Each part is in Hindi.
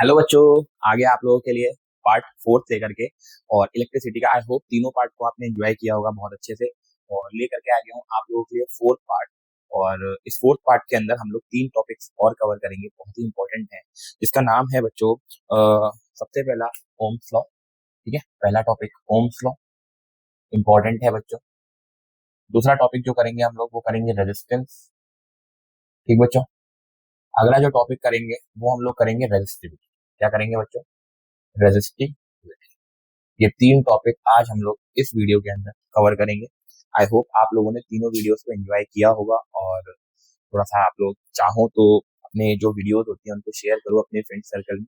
हेलो बच्चों, आगे आप लोगों के लिए पार्ट फोर्थ लेकर के और इलेक्ट्रिसिटी का आई होप तीनों पार्ट को आपने एंजॉय किया होगा बहुत अच्छे से। और लेकर के आ गया हूँ आप लोगों के लिए फोर्थ पार्ट। और इस फोर्थ पार्ट के अंदर हम लोग तीन टॉपिक्स और कवर करेंगे, बहुत ही इंपॉर्टेंट है, जिसका नाम है बच्चों सबसे पहला ओम्स लॉ। ठीक है, पहला टॉपिक ओम्स लॉ इंपॉर्टेंट है बच्चों। दूसरा टॉपिक जो करेंगे हम लोग वो करेंगे रेजिस्टेंस। ठीक बच्चों, अगला जो टॉपिक करेंगे वो हम लोग करेंगे रेजिस्टिविटी। क्या करेंगे बच्चों? रेजिस्टिविटी। ये तीन टॉपिक आज हम लोग इस वीडियो के अंदर कवर करेंगे। आई होप आप लोगों ने तीनों वीडियोस को एंजॉय किया होगा। और थोड़ा सा आप लोग चाहो तो अपने जो वीडियोस होती हैं उनको शेयर करो अपने फ्रेंड सर्कल में,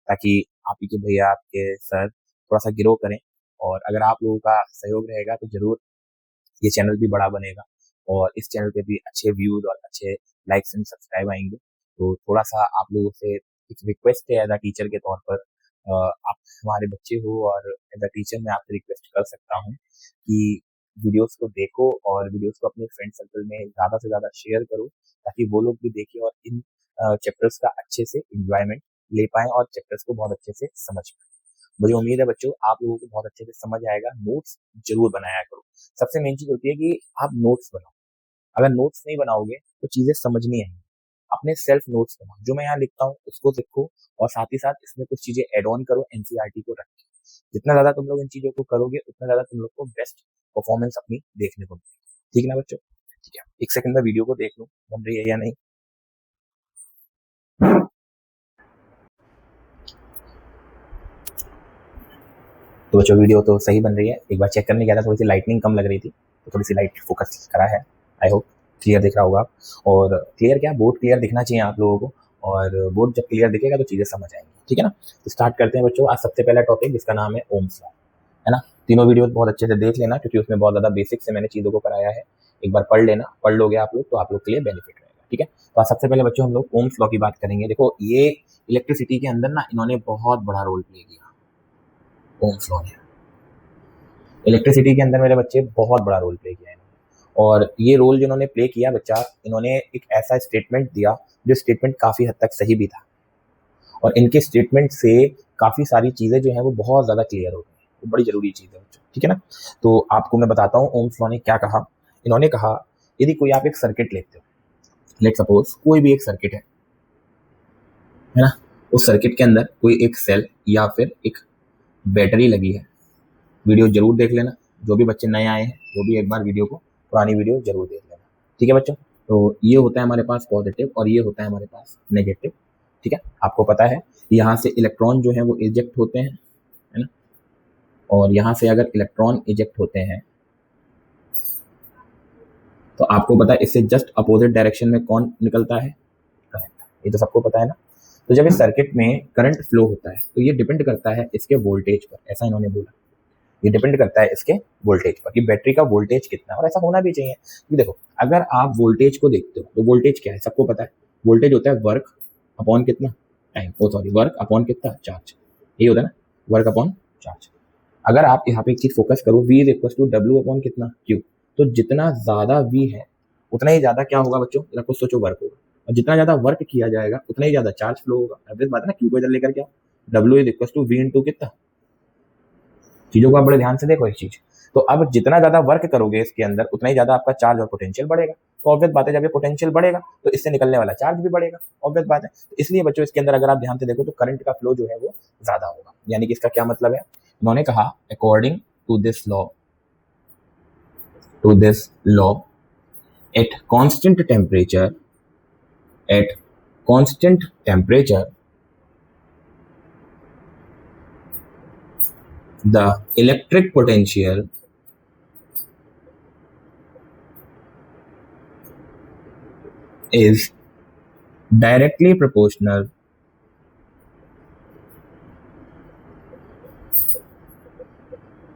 ताकि आप ही के भैया आपके सर थोड़ा सा ग्रो करें। और अगर आप लोगों का सहयोग रहेगा तो जरूर ये चैनल भी बड़ा बनेगा और इस चैनल पे भी अच्छे व्यूज और अच्छे लाइक्स एंड सब्सक्राइब आएंगे। तो थोड़ा सा आप लोगों से एक रिक्वेस्ट है एज अ टीचर के तौर पर, आप हमारे बच्चे हो और एज अ टीचर मैं आपसे रिक्वेस्ट कर सकता हूँ कि वीडियोस को देखो और वीडियोस को अपने फ्रेंड सर्कल में ज़्यादा से ज़्यादा शेयर करो, ताकि वो लोग भी देखें और इन चैप्टर्स का अच्छे से इंजॉयमेंट ले पाएं और चैप्टर्स को बहुत अच्छे से समझ पाएं। मुझे उम्मीद है बच्चों आप लोगों को बहुत अच्छे से समझ आएगा। नोट्स जरूर बनाया करो। सबसे मेन चीज होती है कि आप नोट्स बनाओ। अगर नोट्स नहीं बनाओगे तो चीजें समझ नहीं आएंगी। अपने सेल्फ नोट्स बनाओ, जो मैं यहाँ लिखता हूँ उसको लिखो और साथ ही साथ इसमें कुछ चीजें एड ऑन करो एनसीईआरटी को रख के। जितना ज्यादा तुम लोग इन चीजों को करोगे उतना ज्यादा तुम लोग को बेस्ट परफॉर्मेंस अपनी देखने को मिलेगी। ठीक है ना बच्चों? ठीक है, एक सेकंड में वीडियो को देख लो बन रही है या नहीं। तो बच्चों वीडियो तो सही बन रही है। एक बार चेक करने गया था, थोड़ी सी लाइटनिंग कम लग रही थी तो थोड़ी सी लाइट फोकस करा है। आई होप क्लियर दिख रहा होगा आप। और क्लियर क्या, बोर्ड क्लियर दिखना चाहिए आप लोगों को। और बोर्ड जब क्लियर दिखेगा तो चीज़ें समझ आएंगी। ठीक है ना? तो स्टार्ट करते हैं बच्चों। आज सबसे पहला टॉपिक जिसका नाम है ओम्स लॉ, है ना। तीनों वीडियो बहुत अच्छे से देख लेना क्योंकि उसमें बहुत ज़्यादा बेसिक से मैंने चीज़ों को कराया है। एक बार पढ़ लेना, पढ़ लोगे आप लोग तो आप लोग के लिए बेनिफिट रहेगा। ठीक है, तो आज सबसे पहले बच्चों हम लोग ओम्स लॉ की बात करेंगे। देखो, ये इलेक्ट्रिसिटी के अंदर ना इन्होंने बहुत बड़ा रोल प्ले किया। ओम्स लॉ ने इलेक्ट्रिसिटी के अंदर मेरे बच्चे बहुत बड़ा रोल प्ले किया है। और ये रोल जिन्होंने प्ले किया बच्चा, इन्होंने एक ऐसा स्टेटमेंट दिया जो स्टेटमेंट काफ़ी हद तक सही भी था। और इनके स्टेटमेंट से काफ़ी सारी चीज़ें जो हैं वो बहुत ज़्यादा क्लियर हो गई। वो बड़ी ज़रूरी चीज़ है बच्चों। ठीक है ना? तो आपको मैं बताता हूँ ओम्स लॉ ने क्या कहा। इन्होंने कहा, यदि कोई आप एक सर्किट लेते हो, लेट सपोज कोई भी एक सर्किट है ना, उस सर्किट के अंदर कोई एक सेल या फिर एक बैटरी लगी है। वीडियो जरूर देख लेना, जो भी बच्चे नए आए हैं वो भी एक बार वीडियो को, पुरानी वीडियो जरूर देख लेना। ठीक है बच्चों? तो ये होता है हमारे पास पॉजिटिव और ये होता है हमारे पास नेगेटिव। ठीक है, आपको पता है यहाँ से इलेक्ट्रॉन जो है वो इजेक्ट होते हैं, है ना। और यहाँ से अगर इलेक्ट्रॉन इजेक्ट होते हैं तो आपको पता है इससे जस्ट अपोजिट डायरेक्शन में कौन निकलता है? करंट। ये तो सबको पता है ना। तो जब इस सर्किट में करंट फ्लो होता है तो ये डिपेंड करता है इसके वोल्टेज पर, ऐसा इन्होंने बोला। ये डिपेंड करता है इसके वोल्टेज पर कि बैटरी का वोल्टेज कितना है। और ऐसा होना भी चाहिए कि देखो, अगर आप वोल्टेज को देखते हो तो वोल्टेज क्या है सबको पता है। वोल्टेज होता है वर्क अपॉन कितना टाइम, वर्क अपॉन कितना चार्ज। ये होता है ना, वर्क अपॉन चार्ज। अगर आप यहाँ पे एक चीज फोकस करो, V is equal to W upon कितना Q, तो जितना ज्यादा V है उतना ही ज्यादा क्या होगा बच्चों? जरा कुछ सोचो, वर्क होगा। और जितना ज्यादा वर्क किया जाएगा उतना ही ज्यादा चार्ज फ्लो होगा। एवरेज बात है ना। Q को इधर लेकर क्या, W is equal to V into कितना। चीजों को आप बड़े ध्यान से देखो इस चीज। तो अब जितना ज्यादा वर्क करोगे इसके अंदर उतना ही ज्यादा आपका चार्ज और पोटेंशियल बढ़ेगा। तो ऑब्वियस बात है, जब ये पोटेंशियल बढ़ेगा तो इससे निकलने वाला चार्ज भी बढ़ेगा। ऑब्वियस बात है। तो इसलिए बच्चों इसके अंदर अगर आप ध्यान से देखो तो करंट का फ्लो जो है वो ज्यादा होगा। यानी कि इसका क्या मतलब है? उन्होंने कहा according to this law at constant temperature the electric potential is directly proportional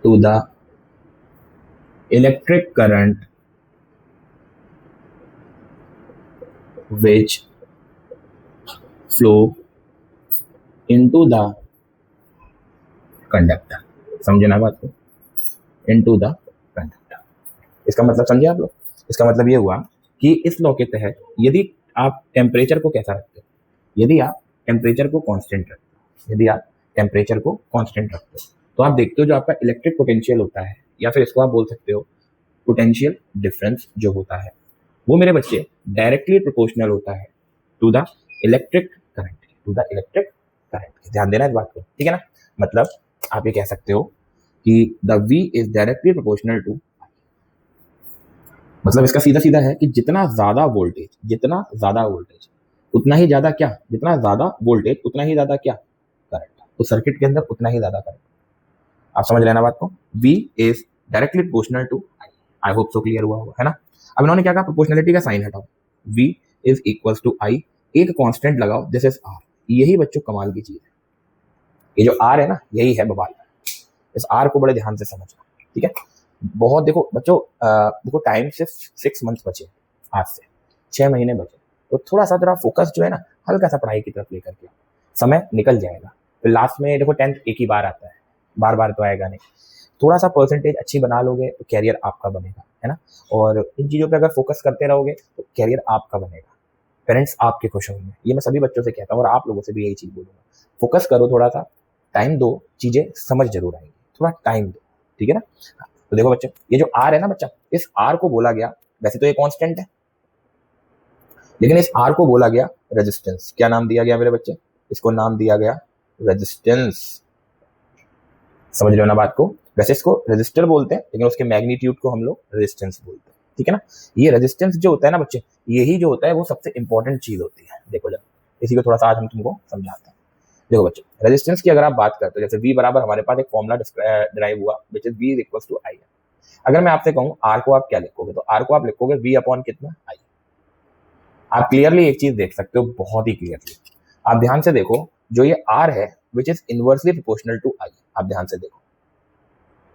to the electric current which flow into the conductor। समझे ना बात को? into the conductor, इसका मतलब समझे आप लोग? इसका मतलब ये हुआ कि इस लॉ के तहत यदि आप टेम्परेचर को कैसा रखते हो, यदि आप टेम्परेचर को कांस्टेंट रखते हो यदि आप टेम्परेचर को कांस्टेंट रखते हो। तो आप देखते हो जो आपका इलेक्ट्रिक पोटेंशियल होता है, या फिर इसको आप बोल सकते हो पोटेंशियल डिफरेंस जो होता है, वो मेरे बच्चे डायरेक्टली प्रोपोर्शनल होता है to the electric current, to the electric current. ध्यान देना इस बात को, ठीक है ना। मतलब आप ये कह सकते हो कि the V is directly proportional to, मतलब इसका सीधा सीधा है कि जितना ज्यादा वोल्टेज उतना ही ज्यादा क्या, जितना ज्यादा वोल्टेज उतना ही ज्यादा क्या, करंट। तो सर्किट के अंदर उतना ही ज्यादा करंट। आप समझ लेना बात को। V is directly proportional to I। I hope so clear हुआ होगा, है ना। अब इन्होंने क्या कहा, प्रोपोर्शनलिटी का साइन हटाओ, V is equal to I, एक कांस्टेंट लगाओ, दिस इज R। यही बच्चों कमाल की चीज है, ये जो R है ना, यही है बवाल। इस R को बड़े ध्यान से समझना, ठीक है। बहुत देखो बच्चों, देखो टाइम से 6 मंथ्स बचे, आज से 6 महीने बचे, तो थोड़ा सा जरा फोकस जो है ना हल्का सा पढ़ाई की तरफ लेकर के, समय निकल जाएगा। फिर लास्ट में देखो 10th एक ही बार आता है, बार बार तो आएगा नहीं। थोड़ा सा परसेंटेज अच्छी बना लोगे तो कैरियर आपका बनेगा, है ना। और इन चीज़ों पे अगर फोकस करते रहोगे तो कैरियर आपका बनेगा, पेरेंट्स आपके खुश होंगे। ये मैं सभी बच्चों से कहता हूँ और आप लोगों से भी यही चीज़ बोलूँगा, फोकस करो, थोड़ा सा टाइम दो, चीज़ें समझ जरूर आएंगी, थोड़ा टाइम दो, ठीक है ना। तो देखो बच्चों, ये जो R है ना बच्चा, इस R को बोला गया, वैसे तो ये कांस्टेंट है, लेकिन इस R को बोला गया रेजिस्टेंस। क्या नाम दिया गया मेरे बच्चे, इसको नाम दिया गया रेजिस्टेंस। समझ रहे हो ना बात को। वैसे इसको रेजिस्टर बोलते हैं, लेकिन उसके मैग्नीट्यूड को हम लोग रेजिस्टेंस बोलते हैं, ठीक है ना। ये रेजिस्टेंस जो होता है ना बच्चे, यही जो होता है वो सबसे इंपॉर्टेंट चीज होती है। देखो जब इसी को थोड़ा सा आज हम तुमको समझाते हैं। देखो बच्चों, रेजिस्टेंस की अगर आप बात करते हो, जैसे V बराबर हमारे पास एक फॉर्मूला डिराइव हुआ, which is V is equal to I। अगर मैं आपसे कहूँ R को आप क्या लिखोगे, तो R को आप लिखोगे V अपॉन कितना, I। आप क्लियरली एक चीज देख सकते हो, बहुत ही क्लियरली। आप ध्यान से देखो, जो ये R है which is inversely proportional to I। आप ध्यान से देखो,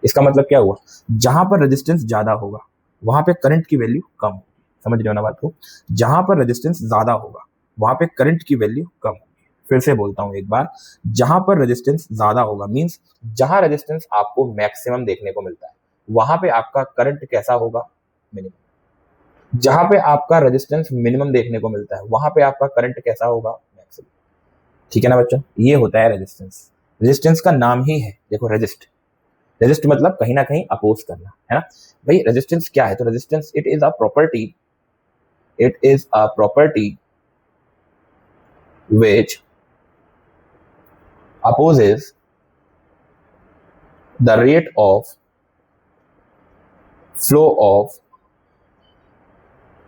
इसका मतलब क्या हुआ, जहां पर रेजिस्टेंस ज्यादा होगा वहां पे करंट की वैल्यू कम होगी। समझ रहे हो ना बात को। जहां पर रेजिस्टेंस ज्यादा होगा वहां पे करंट की वैल्यू कम होगी। फिर से बोलता हूं एक बार, जहां पर रेजिस्टेंस ज्यादा होगा मींस जहां रेजिस्टेंस आपको मैक्सिमम देखने को मिलता है, वहां पे आपका करंट कैसा होगा, मिनिमम। जहां पे आपका रेजिस्टेंस मिनिमम देखने को मिलता है, वहां पे आपका करंट कैसा होगा, मैक्सिमम। ठीक है ना बच्चों, ये होता है रेजिस्टेंस। रेजिस्टेंस का नाम ही है, देखो रेजिस्ट, रेजिस्ट मतलब कहीं ना कहीं अपोज करना, है ना भाई। रेजिस्टेंस क्या है, तो resistance it is a property, it is a property which opposes the rate of flow of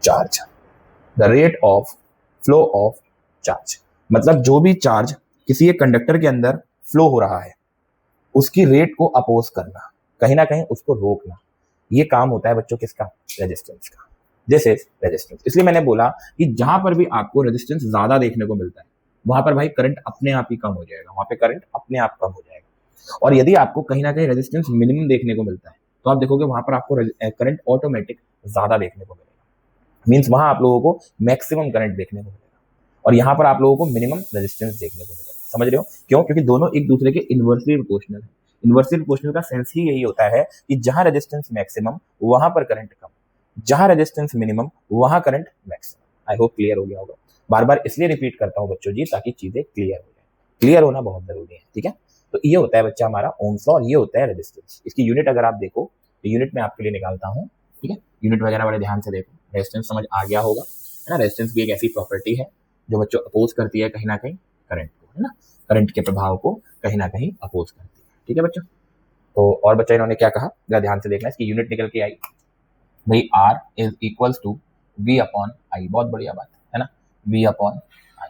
charge, the rate of flow of charge। मतलब जो भी चार्ज किसी एक कंडक्टर के अंदर फ्लो हो रहा है उसकी रेट को अपोज करना, कहीं ना कहीं उसको रोकना, ये काम होता है बच्चों किसका, रेजिस्टेंस का। This is resistance. इसलिए मैंने बोला कि जहां पर भी आपको रेजिस्टेंस ज्यादा देखने को मिलता है वहां पर भाई करंट अपने आप ही कम हो जाएगा, वहां पे करंट अपने आप कम हो जाएगा। और यदि आपको कहीं ना कहीं रेजिस्टेंस मिनिमम देखने को मिलता है तो आप देखोगे वहां पर आपको करंट ऑटोमेटिक ज्यादा देखने को मिलेगा, मीन्स वहां आप लोगों को मैक्सिमम करंट देखने को मिलेगा और यहाँ पर आप लोगों को मिनिमम रेजिस्टेंस देखने को मिलेगा। समझ रहे हो क्यों, क्योंकि दोनों एक दूसरे के इनवर्सली प्रोपोर्शनल है। इनवर्सली प्रोपोर्शनल का सेंस ही यही होता है कि जहां रेजिस्टेंस मैक्सिमम वहां पर करंट कम, जहां रेजिस्टेंस मिनिमम वहां current maximum. I hope clear हो गया होगा। बार बार इसलिए रिपीट करता हूं बच्चों जी, ताकि चीजें क्लियर हो जाए। क्लियर होना बहुत जरूरी है, ठीक है। तो ये होता है बच्चा हमारा ओम्स लॉ और ये होता है रेजिस्टेंस। इसकी यूनिट अगर आप देखो तो यूनिट मैं आपके लिए निकालता हूँ, ठीक है। यूनिट वगैरह बड़े ध्यान से देखो, रेजिस्टेंस समझ आ गया होगा, है ना। रेजिस्टेंस भी एक ऐसी प्रॉपर्टी है जो बच्चों अपोज करती है कहीं ना कहीं करंट को, है ना, करंट के प्रभाव को कहीं ना कहीं अपोज करती है, ठीक है बच्चों। तो और बच्चा इन्होंने क्या कहा, जरा ध्यान से देखना, इसकी यूनिट निकल के आई भाई, R is equals to V upon I। बहुत बढ़िया बात है ना, V अपॉन I।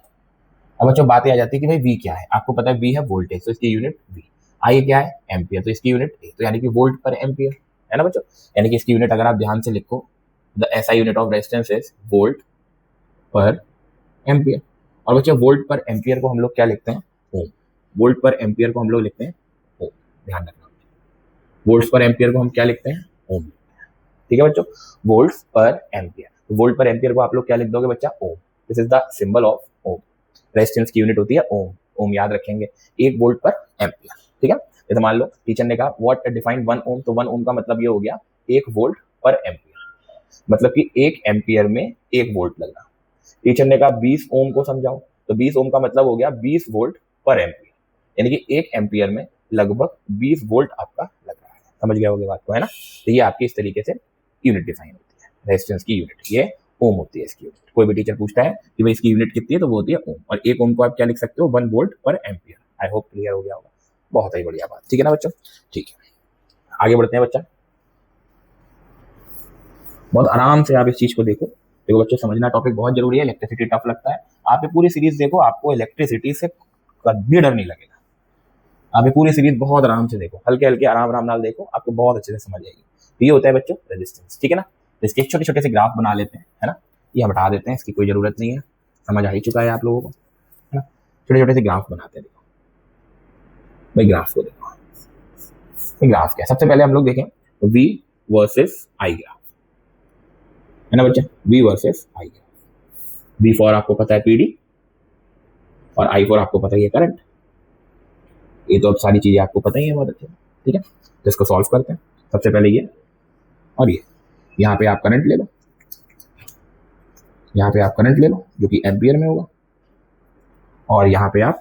अब बच्चों बात आ जाती है कि भाई V क्या है, आपको पता है V है वोल्टेज, तो इसकी यूनिट V। I क्या है, एम्पियर, तो इसकी यूनिट A, तो यानी कि वोल्ट पर एम्पियर, है ना बच्चों। यानी कि इसकी यूनिट अगर आप ध्यान से लिखो, the SI unit of resistance is volt पर एम्पियर। और बच्चों वोल्ट पर एम्पियर को हम लोग क्या लिखते हैं, ओम। वोल्ट पर एम्पियर को हम लोग लिखते हैं ओम, ध्यान रखना। वोल्ट पर एम्पियर को हम क्या लिखते हैं, ओम, ठीक है बच्चों। वोल्ट पर एम्पियर, वोल्ट पर एम्पियर को आप लोग क्या लिख दोगे बच्चा, ohm. This is the symbol of ohm. Resistance की यूनिट होती है ओम, ओम याद रखेंगे, 1 वोल्ट पर एम्पियर, ठीक है। जैसे मान लो टीचर ने कहा व्हाट डिफाइन 1 ओम, तो 1 ओम का मतलब ये हो गया 1 वोल्ट पर एम्पियर, मतलब कि 1 एम्पियर में 1 वोल्ट लगना। टीचर ने कहा 20 ओम को समझाओ, तो 20 ओम का मतलब हो गया 20 वोल्ट पर एम्पियर। यानी कि 1 एम्पियर में लगभग 20 वोल्ट आपका लग रहा है। समझ गए होगे बात को, है ना। तो ये आपकी इस तरीके से यूनिट डिफाइन होती है, रेजिस्टेंस की यूनिट, ये ओम होती है इसकी यूनिट। कोई भी टीचर पूछता है कि भाई इसकी यूनिट कितनी है, तो वो होती है ओम, और 1 ओम को आप क्या लिख सकते हो, 1 वोल्ट पर एम्पियर। आई होप क्लियर हो गया होगा। बहुत ही बढ़िया बात, ठीक है ना बच्चों। ठीक है, आगे बढ़ते हैं बच्चा। बहुत आराम से आप इस चीज को देखो। देखो बच्चों, समझना टॉपिक बहुत जरूरी है। इलेक्ट्रिसिटी टफ लगता है, आप ये पूरी सीरीज देखो, आपको इलेक्ट्रिसिटी से कभी डर नहीं लगेगा। आप ये पूरी सीरीज बहुत आराम से देखो, हल्के हल्के आराम आराम नाल देखो, आपको बहुत अच्छे से समझ आएगी। तो ये होता है बच्चों रेजिस्टेंस, ठीक है ना। तो इसके छोटे छोटे से ग्राफ बना लेते हैं, है ना। ये हटा देते हैं, इसकी कोई जरूरत नहीं है, समझ आ ही चुका है आप लोगों को, है ना। छोटे छोटे से ग्राफ बनाते हैं। देखो भाई, ग्राफ को देखो, ग्राफ क्या है। सबसे पहले हम लोग देखें V वर्सेस I ग्राफ, है ना बच्चे, V versus I graph. V for आपको पता है PD, और I फॉर आपको पता ही है करंट। ये तो अब सारी चीजें आपको पता ही है बहुत अच्छे, ठीक है। तो इसको सॉल्व करते हैं। सबसे पहले ये और ये, यहाँ पे आप करंट ले लो, यहाँ पे आप करंट ले लो जो कि एम्पियर में होगा, और यहाँ पे आप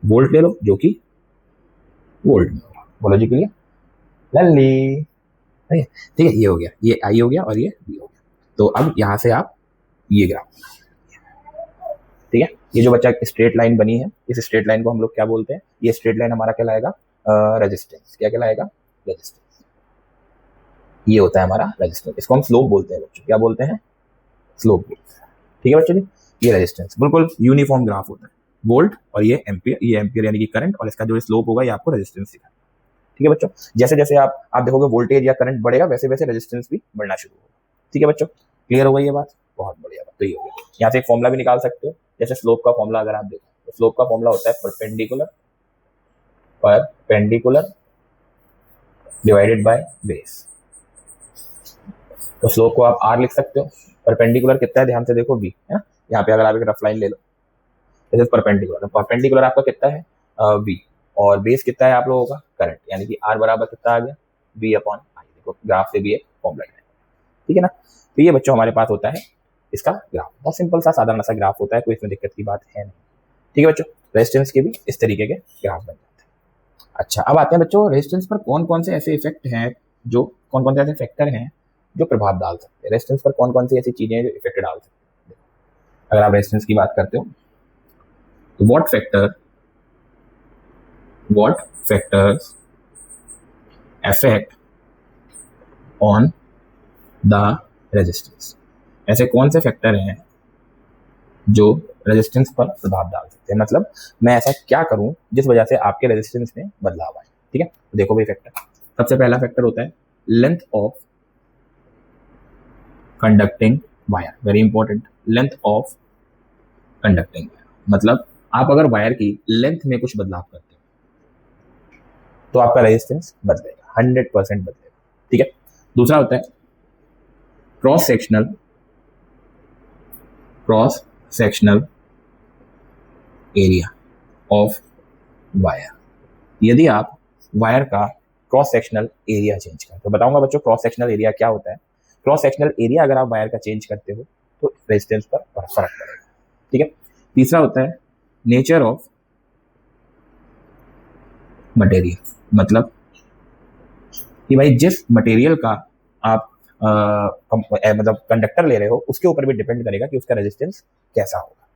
वोल्ट ले लो जो कि वोल्ट में होगा। बोलो जी क्लियर, लल्ली, ठीक है। ये हो गया, ये I हो गया और ये V हो गया। तो अब यहाँ से आप ये ग्राफ, ठीक है। ये जो बच्चा स्ट्रेट लाइन बनी है, इस स्ट्रेट लाइन को हम लोग क्या बोलते हैं, ये स्ट्रेट लाइन हमारा कहलाएगा रेजिस्टेंस। क्या कहलाएगा, रेजिस्टेंस। ये होता है हमारा रेजिस्टेंस, इसको हम स्लोप बोलते हैं बच्चों। क्या बोलते हैं, स्लोप बोलते हैं, ठीक है बच्चों जी। ये रेजिस्टेंस बिल्कुल यूनिफॉर्म ग्राफ होता है, वोल्ट और ये एम्पियर, ये एम्पियर यानी कि करंट, और इसका जो स्लोप होगा ये आपको रेजिस्टेंस दिखाएगा, ठीक है बच्चों। जैसे जैसे आप देखोगे वोल्टेज या करंट बढ़ेगा, वैसे वैसे रेजिस्टेंस भी बढ़ना शुरू होगा, ठीक है बच्चों। क्लियर हो गई ये बात, बहुत बढ़िया बात। तो ये हो गया। यहाँ से एक फॉर्मूला भी निकाल सकते हो, जैसे स्लोप का फॉर्मूला अगर आप देखो, तो स्लोप का फॉर्मूला होता है परपेंडिकुलर डिवाइडेड बाय बेस। तो स्लोप को आप R लिख सकते हो। परपेंडिकुलर कितना है, ध्यान से देखो, V है ना। यहाँ पे अगर आप एक रफ लाइन ले लो, दिस इज परपेंडिकुलर, तो परपेंडिकुलर आपका कितना है, V, और बेस कितना है आप लोगों का, करंट, यानी कि R बराबर कितना आ गया, V अपॉन I। देखो ग्राफ से भी एक फॉर्मूला है, ठीक है ना। तो ये बच्चों हमारे पास होता है इसका ग्राफ, बहुत सिंपल सा साधारण सा ग्राफ होता है, कोई इसमें दिक्कत की बात है नहीं, ठीक है बच्चों। रेजिस्टेंस के भी इस तरीके के ग्राफ बन जाते हैं। अच्छा, अब आते हैं बच्चों रेजिस्टेंस पर कौन कौन से ऐसे इफेक्ट हैं, जो कौन कौन से ऐसे फैक्टर हैं जो प्रभाव डाल सकते हैं रेजिस्टेंस पर, कौन कौन सी ऐसी चीजें हैं जो इफेक्ट डाल सकते हैं। अगर आप रेजिस्टेंस की बात करते हो तो what factors affect on the resistance, ऐसे कौन से फैक्टर हैं जो रेजिस्टेंस पर प्रभाव डाल सकते हैं। मतलब मैं ऐसा क्या करूं जिस वजह से आपके रेजिस्टेंस में बदलाव आए, ठीक है। तो देखो भाई फैक्टर, सबसे पहला फैक्टर होता है length of conducting wire, very important, length of conducting wire. मतलब आप अगर वायर की लेंथ में कुछ बदलाव करते हो तो आपका रेजिस्टेंस बदलेगा, 100% बदलेगा, ठीक है। दूसरा होता है cross sectional area of wire. यदि आप वायर का क्रॉस सेक्शनल एरिया चेंज करते हो, बताऊंगा बच्चों क्रॉस सेक्शनल एरिया क्या होता है। क्रॉस सेक्शनल एरिया अगर आप वायर का चेंज करते हो तो रेजिस्टेंस पर फर्क पड़ेगा, ठीक है। तीसरा होता है नेचर ऑफ मटेरियल, मतलब कि भाई जिस मटेरियल का आप मतलब कंडक्टर ले रहे हो उसके ऊपर भी डिपेंड करेगा कि उसका रेजिस्टेंस कैसा होगा।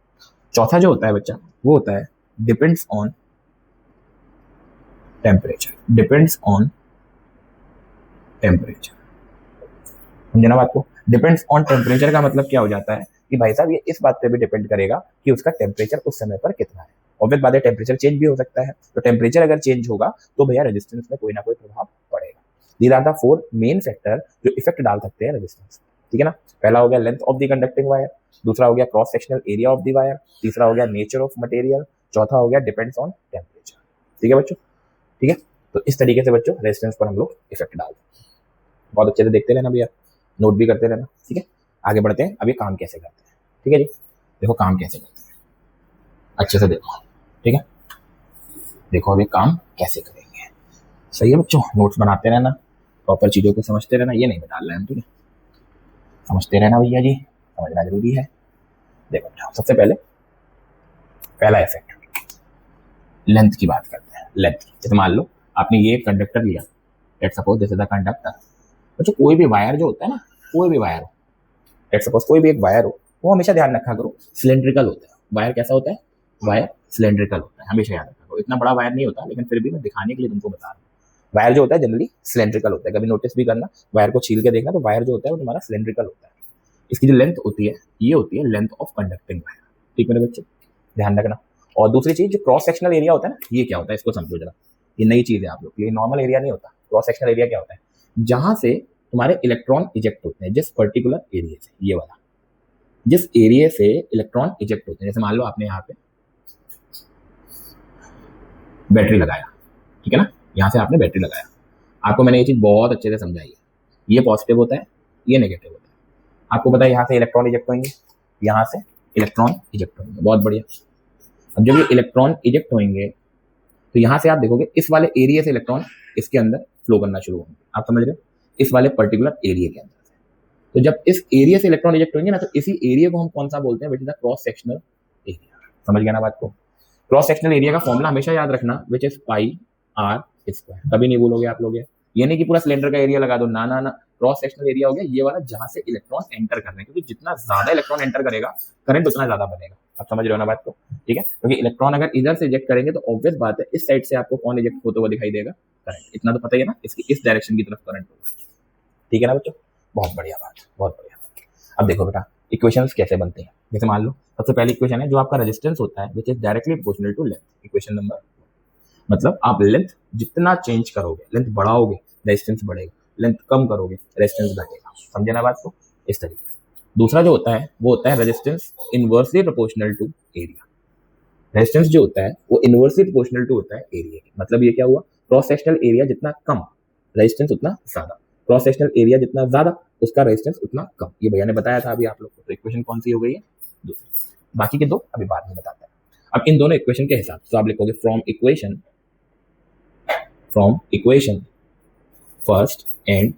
चौथा जो होता है बच्चा, वो होता है डिपेंड्स ऑन टेम्परेचर, समझे ना बात को। डिपेंड्स ऑन टेम्परेचर का मतलब क्या हो जाता है कि भाई साहब ये इस बात पे भी डिपेंड करेगा कि उसका टेम्परेचर उस समय पर कितना है। ऑब्वियस बात है टेम्परेचर चेंज भी हो सकता है, तो टेम्परेचर अगर चेंज होगा तो भैया रेजिस्टेंस में कोई ना कोई प्रभाव पड़ेगा। These are the 4 main factor जो इफेक्ट डाल सकते हैं रेजिस्टेंस, ठीक है ना। पहला हो गया length of the conducting wire, दूसरा हो गया cross sectional area of the wire, तीसरा हो गया नेचर ऑफ मटेरियल, चौथा हो गया डिपेंड्स ऑन टेम्परेचर, ठीक है बच्चों, ठीक है। तो इस तरीके से बच्चों रेजिस्टेंस पर हम लोग इफेक्ट डालते हैं। बहुत अच्छे से देखते रहना भैया, नोट भी करते रहना, ठीक है। आगे बढ़ते हैं, अब ये काम कैसे करते हैं, ठीक है जी। देखो काम कैसे करते हैं, अच्छे से देखो, ठीक है। देखो अभी काम कैसे करेंगे, सही है बच्चों। नोट्स बनाते रहना, प्रॉपर चीजों को समझते रहना, ये नहीं बता रहे हम, ठीक है। समझते रहना भैया जी, समझना जरूरी है। देखो सबसे पहले पहला इफेक्ट, लेंथ की बात करते हैं, लेंथ की। जैसे मान लो आपने ये कंडक्टर लिया, let's suppose this is the conductor. बच्चों कोई भी वायर जो होता है ना, कोई भी वायर हो, लेट्स सपोज कोई भी एक वायर हो, वो हमेशा ध्यान रखा करो सिलेंड्रिकल होता है। वायर कैसा होता है? वायर सिलेंड्रिकल होता है, हमेशा याद रखा करो। इतना बड़ा वायर नहीं होता, लेकिन फिर भी मैं दिखाने के लिए तुमको बता रहा हूँ। वायर जो होता है जनरली सिलेंड्रिकल होता है। कभी नोटिस भी करना, वायर को छील के देखना, तो वायर जो होता है वो तुम्हारा सिलेंड्रिकल होता है। इसकी जो लेंथ होती है, ये होती है लेंथ ऑफ कंडक्टिंग वायर। ठीक मेरे बच्चे, ध्यान रखना। और दूसरी चीज, जो क्रॉस सेक्शनल एरिया होता है ना, ये क्या होता है इसको समझो जरा। ये नई चीज है आप लोग, ये नॉर्मल एरिया नहीं होता। क्रॉस सेक्शनल एरिया क्या होता है? जहां से तुम्हारे इलेक्ट्रॉन इजेक्ट होते हैं, जिस पर्टिकुलर एरिया से, ये वाला, जिस एरिया से इलेक्ट्रॉन इजेक्ट होते हैं। जैसे मान लो आपने यहाँ पे बैटरी लगाया, ठीक है ना, यहाँ से आपने बैटरी लगाया। आपको मैंने ये चीज बहुत अच्छे से समझाई है। ये पॉजिटिव होता है, ये नेगेटिव होता है। आपको पता है यहाँ से इलेक्ट्रॉन इजेक्ट होंगे, यहाँ से इलेक्ट्रॉन इजेक्ट होंगे। बहुत बढ़िया। अब जब ये इलेक्ट्रॉन इजेक्ट होंगे, तो यहाँ से आप देखोगे इस वाले एरिया से इलेक्ट्रॉन इसके अंदर फ्लो करना शुरू होंगे। आप समझ रहे हो? इस वाले पर्टिकुलर एरिया के अंदर से। तो जब इस एरिया से इलेक्ट्रॉन इजेक्ट होंगे ना, तो इसी एरिया को हम कौन सा बोलते हैं? Which is the cross sectional area. समझ गया ना बात को? क्रॉस सेक्शनल एरिया का फॉर्मूला हमेशा याद रखना, which is pi r square. कभी नहीं भूलोगे आप लोग। ये नहीं कि पूरा सिलेंडर का एरिया लगा दो, ना ना ना। क्रॉस सेक्शनल एरिया हो गया ये वाला जहां से इलेक्ट्रॉन एंटर कर रहे हैं, क्योंकि जितना ज्यादा इलेक्ट्रॉन एंटर करेगा, करंट उतना ज्यादा बनेगा। आप समझ रहे हो ना बात को? ठीक है, क्योंकि इलेक्ट्रॉन अगर इधर से इजेक्ट करेंगे, तो ऑब्वियस बात है इस साइड से आपको कौन इजेक्ट होता हुआ दिखाई देगा? करंट। इतना तो पता ही है ना, इसकी इस डायरेक्शन की तरफ करंट होगा। ठीक है ना बच्चों? बहुत बढ़िया बात, बहुत बढ़िया बात। अब देखो बेटा, इक्वेशंस कैसे बनते हैं। जैसे मान लो सबसे पहली इक्वेशन है, जो आपका रेजिस्टेंस होता है, which is directly proportional to length. Equation number, मतलब आप लेंथ जितना चेंज करोगे, लेंथ बढ़ाओगे, रेजिस्टेंस बढ़ेगा, लेंथ कम करोगे, रेजिस्टेंस घटेगा। समझे ना बात को? इस तरीके से। दूसरा जो होता है वो होता है resistance inversely proportional to area. Resistance जो होता है वो इनवर्सली प्रोपोर्शनल टू होता है एरिया के। मतलब ये क्या हुआ? क्रॉस सेक्शनल एरिया जितना कम, रेजिस्टेंस उतना ज्यादा। क्रॉस सेक्शनल एरिया जितना ज्यादा, उसका रेजिस्टेंस उतना कम। ये भैया ने बताया था अभी आप लोग को। तो इक्वेशन कौन सी हो गई है? दूसरी। बाकी के दो अभी बाद में बताते हैं। अब इन दोनों इक्वेशन के हिसाब से आप लिखोगे from equation first and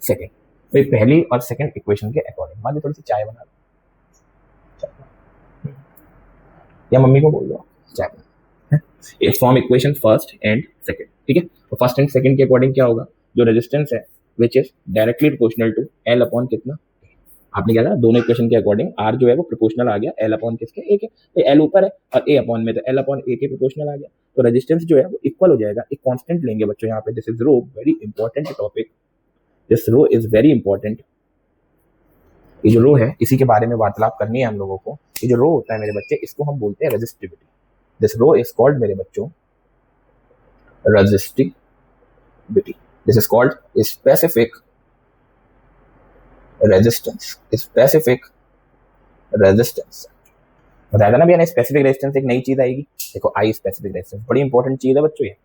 second. तो ये पहली और सेकेंड इक्वेशन के अकॉर्डिंग। मान लो थोड़ी सी चाय बना लो, या मम्मी को बोल दो चाय बना। From equation first and second. ठीक है, तो फर्स्ट एंड सेकेंड के अकॉर्डिंग क्या होगा? जो रेजिस्टेंस है which is directly proportional to L upon कितना? आपने क्या कहा? दोनों इक्वेशन के अकॉर्डिंग आर जो है वो प्रोपोर्शनल आ गया एल अपॉन किसके? ए के। तो एल ऊपर है और ए अपॉन में, तो एल अपॉन ए के प्रोपोर्शनल आ गया। तो रेजिस्टेंस जो है वो इक्वल हो जाएगा। एक कांस्टेंट लेंगे बच्चों यहाँ पे, this is rho, very important topic. This rho is very important. ये जो रो है, इसी के बारे में वार्तालाप करनी है हम लोगों को। ये जो रो होता है मेरे बच्चे, इसको हम बोलते हैं resistivity. This rho is called मेरे बच्चों resistivity. This is called specific resistance. Specific resistance बताया था ना भैया ने, स्पेसिफिक रेजिस्टेंस एक नई चीज आएगी। देखो आई स्पेसिफिक रेजिस्टेंस बड़ी इंपॉर्टेंट चीज है बच्चों, ये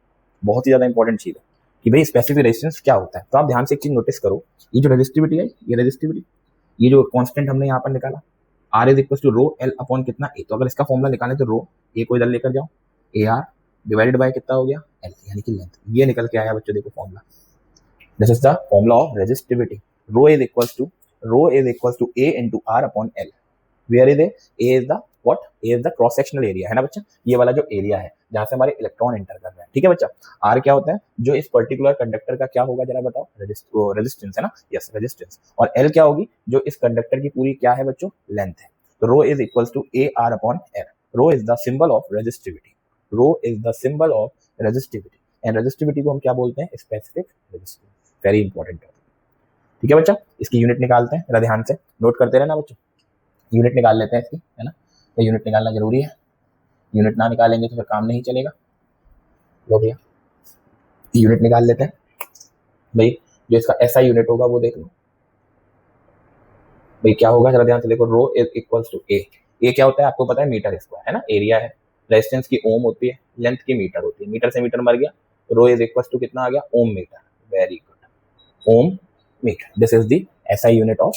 बहुत ही ज्यादा इंपॉर्टेंट चीज है कि भाई स्पेसिफिक रेजिस्टेंस क्या होता है। तो आप ध्यान से एक चीज नोटिस करो, ये जो रेजिस्टिविटी है, ये रेजिस्टिविटी, ये जो कांस्टेंट हमने यहाँ पर निकाला, R is equal to rho L upon कितना? ए। तो अगर इसका फॉर्मूला निकाले तो रो ए को इधर लेकर जाओ, ए आर डिवाइडेड बाय कितना हो गया? एल, यानी कि लेंथ। ये निकल के आया बच्चों, देखो formula. This is the formula of resistivity. Rho is equal to A into R upon L. Where is A? A is the what? A is the cross sectional area, है ना बच्चा? ये वाला जो एरिया है जहां से हमारे इलेक्ट्रॉन एंटर कर रहे हैं। ठीक है बच्चा? आर क्या होता है? जो इस पर्टिकुलर कंडक्टर का क्या होगा जरा बताओ? रेजिस्टेंस है ना? Yes, resistance. और एल क्या होगी? जो इस कंडक्टर की पूरी क्या है बच्चों? लेंथ है। तो rho is equal to A R upon L. Rho is the symbol of resistivity. Rho is the symbol of resistivity. And resistivity को हम क्या बोलते हैं? Specific resistance. Very important topic. ठीक है बच्चा? इसकी यूनिट निकालते हैं, जरा ध्यान से नोट करते रहना बच्चों। यूनिट निकाल लेते हैं इसकी, है ना? तो यूनिट निकालना जरूरी है। यूनिट ना निकालेंगे तो फिर काम नहीं चलेगा। लो भैया यूनिट निकाल लेते हैं। भाई जो इसका ऐसा यूनिट होगा वो देख लो। भाई क्या होगा जरा ध्यान से देखो। रो इज इक्वल्स टू ए। ए क्या होता है आपको पता है? मीटर स्क्वायर, है ना? एरिया है। रेजिस्टेंस की ओम होती है, लेंथ की मीटर होती है। मीटर से मीटर मर गया, रो इज इक्वल्स टू कितना आ गया? Ohm metre. Very good, ohm metre. This is the SI unit of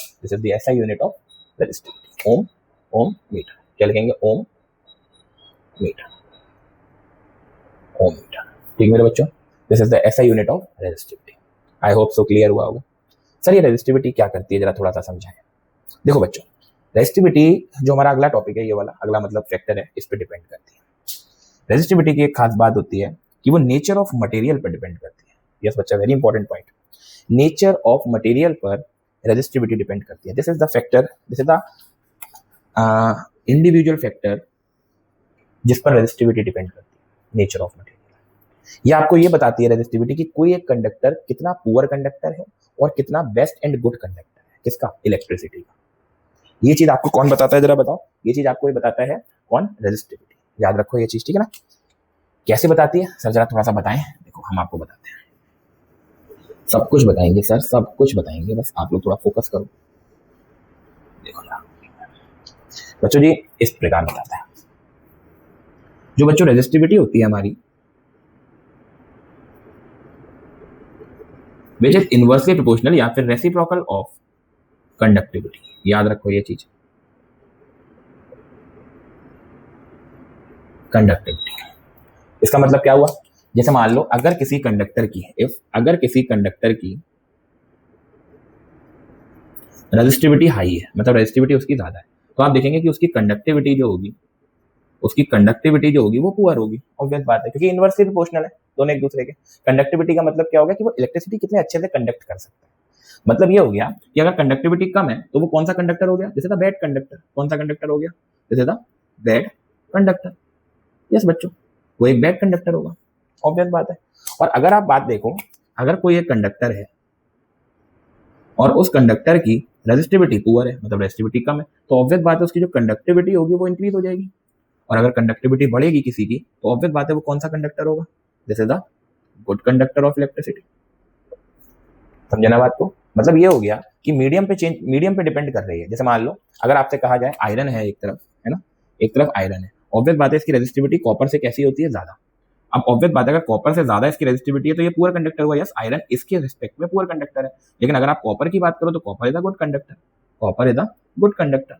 resistivity. Ohm metre. क्या लिखेंगे? Ohm metre. Ohm metre. ठीक मेरे बच्चों? This is the SI unit of resistivity. I hope so clear हुआ होगा। सर ये रेजिस्टिविटी क्या करती है, जरा थोड़ा सा समझाएं। देखो बच्चों, रेजिस्टिविटी जो हमारा अगला टॉपिक है, ये वाला अगला मतलब फैक्टर है, इस पे डिपेंड करती है। रेजिस्टिविटी की एक खास बात होती है कि वो नेचर ऑफ मटेरियल पर डिपेंड करती है। यस बच्चा, very important point. Nature of material पर रेजिस्टिविटी डिपेंड करती है। This is the factor, this is the individual factor जिस पर रेजिस्टिविटी डिपेंड करती है, नेचर ऑफ मटेरियल। ये आपको ये बताती है रेजिस्टिविटी कि कोई एक कंडक्टर कितना पुअर कंडक्टर है और कितना बेस्ट एंड गुड कंडक्टर है। किसका? इलेक्ट्रिसिटी का। ये चीज आपको कौन बताता है, जरा बताओ। ये चीज आपको ये बताता है कौन? रेजिस्टिविटी। याद रखो ये चीज, ठीक है ना। कैसे बताती है सर, जरा थोड़ा सा बताएं। देखो हम आपको बताते हैं, सब कुछ बताएंगे सर, सब कुछ बताएंगे, बस आप लोग थोड़ा फोकस करो। देखो ना बच्चों जी, इस प्रकार बताता है। जो बच्चों रेजिस्टिविटी होती है हमारी, विच इज इनवर्सली प्रोपोर्शनल या फिर रेसिप्रोकल ऑफ कंडक्टिविटी। याद रखो ये चीज, कंडक्टिविटी। इसका मतलब क्या हुआ? जैसे मान लो अगर किसी कंडक्टर की अगर किसी कंडक्टर की रेजिस्टिविटी हाई है, मतलब रेजिस्टिविटी उसकी ज्यादा है, तो आप देखेंगे कि उसकी कंडक्टिविटी जो होगी वो पुअर होगी। ऑब्वियस बात है, क्योंकि इनवर्सली प्रोपोर्शनल है दोनों एक दूसरे के। कंडक्टिविटी का मतलब क्या होगा कि वो इलेक्ट्रिसिटी कितने अच्छे से कंडक्ट कर सकता है। मतलब ये हो गया कि अगर कंडक्टिविटी कम है तो वो कौन सा कंडक्टर हो गया? This is the bad conductor. कौन सा कंडक्टर हो गया? This is the bad conductor. Yes बच्चों, वो एक बैड कंडक्टर होगा। ऑब्वियस बात है। और अगर आप बात देखो, अगर कोई एक कंडक्टर है और उस कंडक्टर की रेजिस्टिविटी पुअर है, मतलब रेजिस्टिविटी कम है, तो ऑब्वियस बात है उसकी जो कंडक्टिविटी होगी वो इंक्रीज हो जाएगी। और अगर कंडक्टिविटी बढ़ेगी किसी की, तो ऑब्वियस बात है वो कौन सा कंडक्टर होगा? This is the good conductor of electricity. समझे ना बात को? मतलब ये हो गया कि मीडियम पे डिपेंड कर रही है। जैसे मान लो अगर आपसे कहा जाए आयरन है एक तरफ, है ना, एक तरफ आयरन है, ऑब्वियस बात है इसकी रेजिस्टिविटी कॉपर से कैसी होती है? ज्यादा। अब ऑब्वियस बात है अगर कॉपर से ज्यादा इसकी रेजिस्टिविटी है तो ये पुअर कंडक्टर हुआ। यस, आयरन इसके रिस्पेक्ट में पुअर कंडक्टर है। लेकिन अगर आप कॉपर की बात करो तो copper is a good conductor. Copper is a good conductor.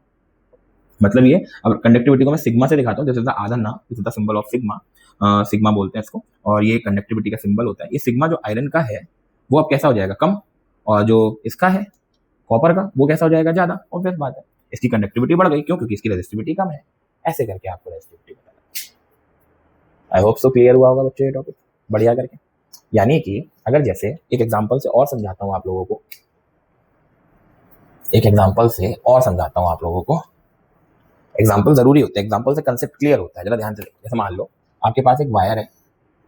मतलब ये, अब कंडक्टिविटी को मैं सिग्मा से दिखाता हूँ। दिस इज द आधा ना, this is the symbol of sigma. Sigma बोलते हैं इसको, और ये कंडक्टिविटी का सिंबल होता है। ये सिग्मा जो आयरन का है वो अब कैसा हो जाएगा? कम। और जो इसका है कॉपर का, वो कैसा हो जाएगा? ज्यादा। ऑब्वियस बात है, इसकी कंडक्टिविटी बढ़ गई। क्यों? क्योंकि इसकी रेजिस्टिविटी कम है। ऐसे करके आपको रेजिस्टिविटी बताना। आई होप सो क्लियर हुआ होगा बच्चों ये टॉपिक बढ़िया करके। यानी कि अगर जैसे एक एग्जांपल से और समझाता हूं आप लोगों को, एग्जांपल जरूरी होते हैं, एग्जांपल से कंसेप्ट क्लियर होता है। जरा ध्यान से देखो। जैसे मान लो आपके पास एक वायर है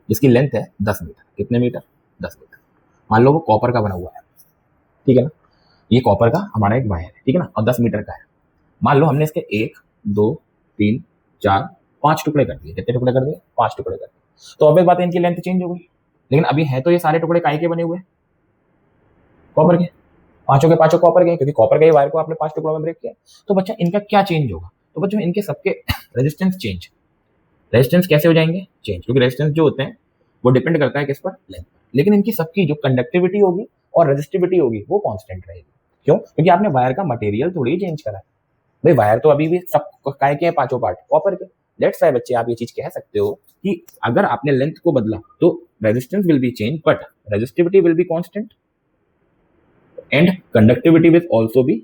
जिसकी लेंथ है 10 मीटर। कितने मीटर? 10 मीटर। मान लो वो कॉपर का बना हुआ है, ठीक है ना। ये कॉपर का हमारा एक वायर है, ठीक है ना, और 10 मीटर का है। मान लो हमने इसके 1 2 3 4 5 टुकड़े कर दिए। कितने टुकड़े कर दिए? 5 टुकड़े कर दिए। तो ऑब्वियस बात है इनकी लेंथ चेंज हो गई। लेकिन अभी है तो ये सारे टुकड़े काहे के बने हुए? कॉपर के। पांचों के पांचों कॉपर के, क्योंकि कॉपर के ही वायर को आपने 5 टुकड़ों में ब्रेक किया। तो बच्चा इनका क्या चेंज होगा? तो बच्चों इनके सबके रेजिस्टेंस कैसे हो जाएंगे? चेंज। क्योंकि रेजिस्टेंस जो होते हैं वो डिपेंड करता है किस पर? लेंथ। लेकिन इनकी सबकी जो कंडक्टिविटी होगी और रेजिस्टिविटी होगी वो कांस्टेंट रहेगी। क्यों? क्योंकि आपने वायर का मटेरियल थोड़ी चेंज करा है। भाई वायर तो अभी भी सब काय के हैं, पांचों पार्ट कॉपर के। लेट्स से बच्चे आप ये चीज कह सकते हो कि अगर आपने लेंथ को बदला तो resistance will be change but resistivity will be constant and conductivity will also be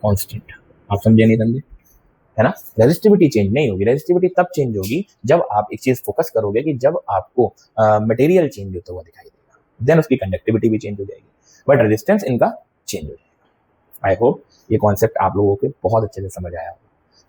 constant. आप समझे नहीं समझे? है ना। रेजिस्टिविटी चेंज नहीं होगी। रेजिस्टिविटी तब चेंज होगी जब आप एक चीज फोकस करोगे कि जब आपको मटेरियल चेंज होता हुआ दिखाई देगा, देन उसकी कंडक्टिविटी भी चेंज हो जाएगी, बट रेजिस्टेंस इनका चेंज हो जाएगा। आई होप ये कॉन्सेप्ट आप लोगों के बहुत अच्छे से समझ आया होगा।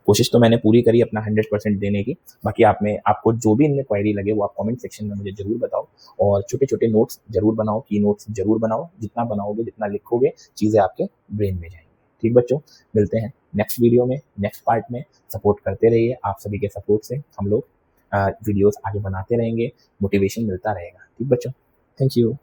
कोशिश तो मैंने पूरी करी अपना 100% देने की। बाकी आपको जो भी इनमें क्वेरी लगे वो आप कमेंट सेक्शन में मुझे जरूर बताओ, और छोटे छोटे नोट्स जरूर बनाओ, की नोट्स जरूर बनाओ। जितना बनाओगे, जितना लिखोगे, चीज़ें आपके ब्रेन में जाएंगी। ठीक बच्चों, मिलते हैं नेक्स्ट वीडियो में, नेक्स्ट पार्ट में। सपोर्ट करते रहिए। आप सभी के सपोर्ट से हम लोग वीडियोस आगे बनाते रहेंगे, मोटिवेशन मिलता रहेगा। ठीक बच्चों, थैंक यू।